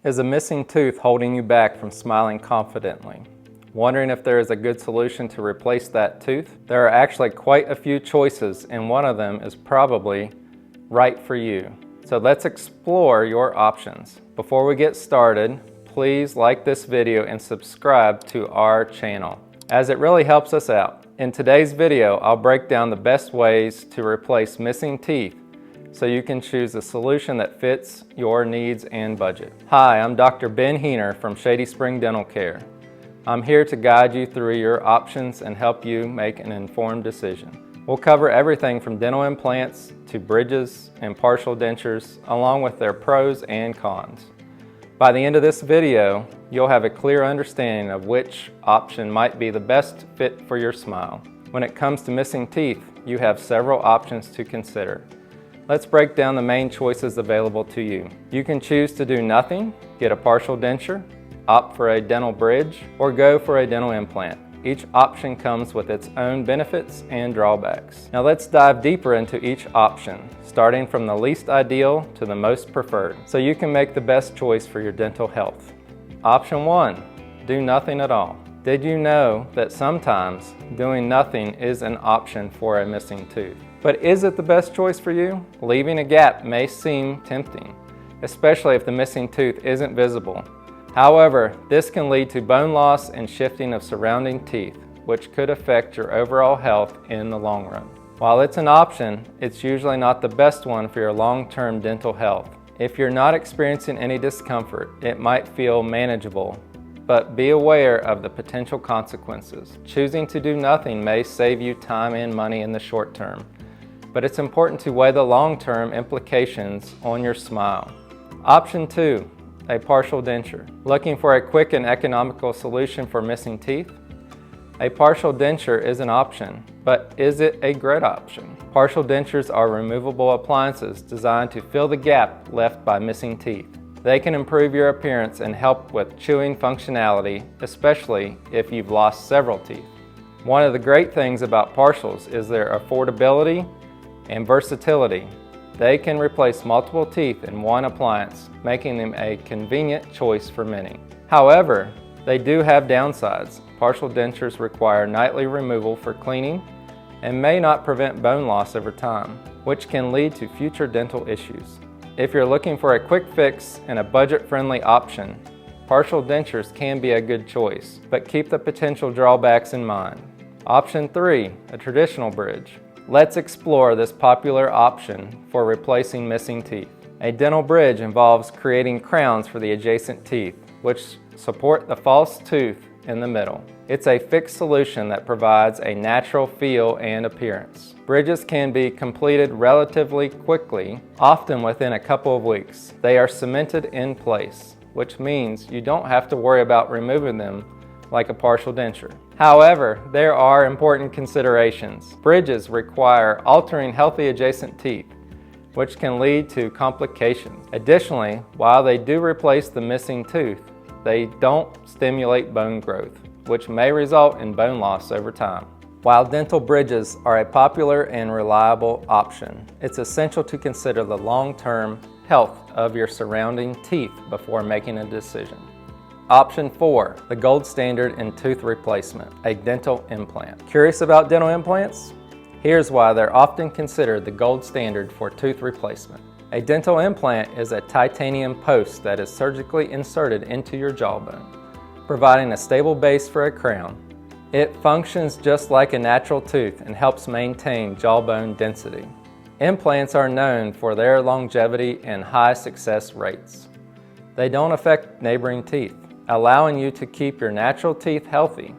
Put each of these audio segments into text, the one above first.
Is a missing tooth holding you back from smiling confidently? Wondering if there is a good solution to replace that tooth? There are actually quite a few choices, and one of them is probably right for you. So let's explore your options. Before we get started, please like this video and subscribe to our channel, as it really helps us out. In today's video, I'll break down the best ways to replace missing teeth so you can choose a solution that fits your needs and budget. Hi, I'm Dr. Ben Heiner from Shady Spring Dental Care. I'm here to guide you through your options and help you make an informed decision. We'll cover everything from dental implants to bridges and partial dentures, along with their pros and cons. By the end of this video, you'll have a clear understanding of which option might be the best fit for your smile. When it comes to missing teeth, you have several options to consider. Let's break down the main choices available to you. You can choose to do nothing, get a partial denture, opt for a dental bridge, or go for a dental implant. Each option comes with its own benefits and drawbacks. Now let's dive deeper into each option, starting from the least ideal to the most preferred, so you can make the best choice for your dental health. Option 1, do nothing at all. Did you know that sometimes doing nothing is an option for a missing tooth? But is it the best choice for you? Leaving a gap may seem tempting, especially if the missing tooth isn't visible. However, this can lead to bone loss and shifting of surrounding teeth, which could affect your overall health in the long run. While it's an option, it's usually not the best one for your long-term dental health. If you're not experiencing any discomfort, it might feel manageable, but be aware of the potential consequences. Choosing to do nothing may save you time and money in the short term, but it's important to weigh the long-term implications on your smile. Option 2, a partial denture. Looking for a quick and economical solution for missing teeth? A partial denture is an option, but is it a great option? Partial dentures are removable appliances designed to fill the gap left by missing teeth. They can improve your appearance and help with chewing functionality, especially if you've lost several teeth. One of the great things about partials is their affordability and versatility. They can replace multiple teeth in one appliance, making them a convenient choice for many. However, they do have downsides. Partial dentures require nightly removal for cleaning and may not prevent bone loss over time, which can lead to future dental issues. If you're looking for a quick fix and a budget-friendly option, partial dentures can be a good choice, but keep the potential drawbacks in mind. Option 3, a traditional bridge. Let's explore this popular option for replacing missing teeth. A dental bridge involves creating crowns for the adjacent teeth, which support the false tooth in the middle. It's a fixed solution that provides a natural feel and appearance. Bridges can be completed relatively quickly, often within a couple of weeks. They are cemented in place, which means you don't have to worry about removing them like a partial denture. However, there are important considerations. Bridges require altering healthy adjacent teeth, which can lead to complications. Additionally, while they do replace the missing tooth, they don't stimulate bone growth, which may result in bone loss over time. While dental bridges are a popular and reliable option, it's essential to consider the long-term health of your surrounding teeth before making a decision. Option 4, the gold standard in tooth replacement, a dental implant. Curious about dental implants? Here's why they're often considered the gold standard for tooth replacement. A dental implant is a titanium post that is surgically inserted into your jawbone, providing a stable base for a crown. It functions just like a natural tooth and helps maintain jawbone density. Implants are known for their longevity and high success rates. They don't affect neighboring teeth, allowing you to keep your natural teeth healthy.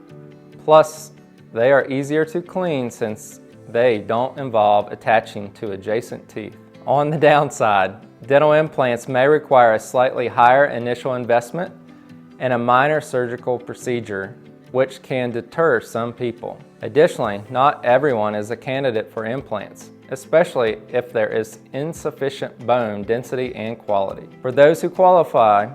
Plus, they are easier to clean since they don't involve attaching to adjacent teeth. On the downside, dental implants may require a slightly higher initial investment and a minor surgical procedure, which can deter some people. Additionally, not everyone is a candidate for implants, especially if there is insufficient bone density and quality. For those who qualify,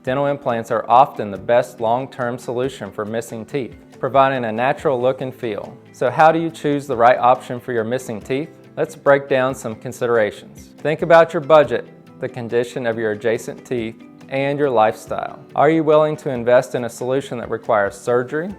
dental implants are often the best long-term solution for missing teeth, providing a natural look and feel. So how do you choose the right option for your missing teeth? Let's break down some considerations. Think about your budget, the condition of your adjacent teeth, and your lifestyle. Are you willing to invest in a solution that requires surgery,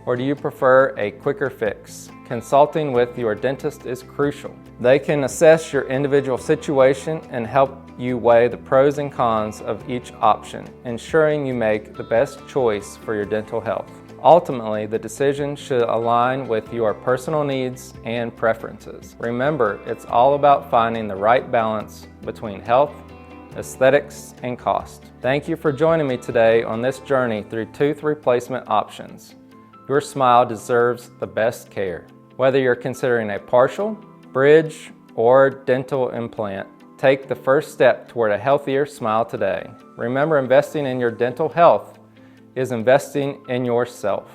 or do you prefer a quicker fix? Consulting with your dentist is crucial. They can assess your individual situation and help you weigh the pros and cons of each option, ensuring you make the best choice for your dental health. Ultimately, the decision should align with your personal needs and preferences. Remember, it's all about finding the right balance between health, aesthetics, and cost. Thank you for joining me today on this journey through tooth replacement options. Your smile deserves the best care. Whether you're considering a partial, bridge, or dental implant, take the first step toward a healthier smile today. Remember, investing in your dental health is investing in yourself.